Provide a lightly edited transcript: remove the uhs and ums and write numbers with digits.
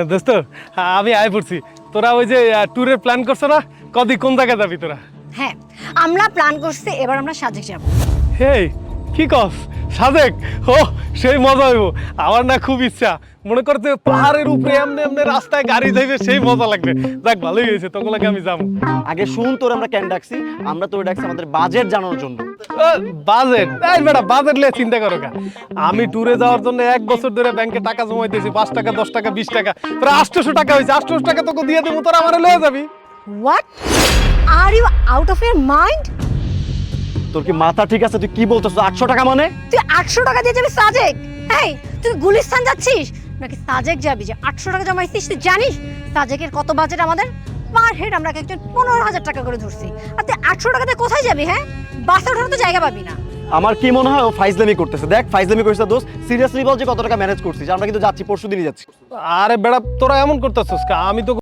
দোস্ত আমি আয় পড়ছি। তোরা ওই যে ট্যুরের প্ল্যান করছো না, কদি কোন জায়গায় যাবি তোরা? হ্যাঁ, আমরা প্ল্যান করছি এবার আমরা সাজেক যাব। হেই কি কস, সাজেক? ও সেই মজা হইব। আমার না খুব ইচ্ছা, মনে করতে পাহাড়ের উপরে এমনি এমনি রাস্তায় গাড়ি যাইবে, সেই মজা লাগবে। যাক ভালোই হয়েছে, তোকে লাগে আমি যাবো। আগে শুন, তোর আমরা কেন ডাকছি? আমরা তোর ডাকছি আমাদের বাজেট জানানোর জন্য। বাজেট? এই বেটা, বাজেট নিয়ে চিন্তা করো কা। আমি ট্যুরে যাওয়ার জন্য 1 বছর ধরে ব্যাংকে টাকা জমাইতেছি, 5 টাকা 10 টাকা 20 টাকা, প্রায় 800 টাকা হয়েছে। 800 টাকা তোকে দিয়ে দেবো, তোরা আমার লয়ে যাবি। What, are you out of your mind? তোর কি মাথা ঠিক আছে? তুই কি বলতেছ? 800 টাকা মানে? তুই 800 টাকা দিয়ে যাবি সাজেক? এই তুই গুলিস্তান যাচ্ছিস নাকি সাজেক যাবি? যে 800 টাকা জমাইছিস, তুই জানিস সাজেকের কত বাজেট আমাদের? পার হেড আমরা একজন 15,000 টাকা করে ধরছি, আর তুই 800 টাকাতে কোথায় যাবি? হ্যাঁ, বাসে ওঠার তো জায়গা পাবি না। আমার কি মনে হয় ও ফাইজলামি করতেছে। দেখ ফাইজলামি করছিস দোস্ত, সিরিয়াসলি বল যে কত টাকা ম্যানেজ করছিস। আমরা কিন্তু যাচ্ছি, পরশু দিনই যাচ্ছি। আরে বেটা, তোরা এমন করতেছিস কা? আমি তো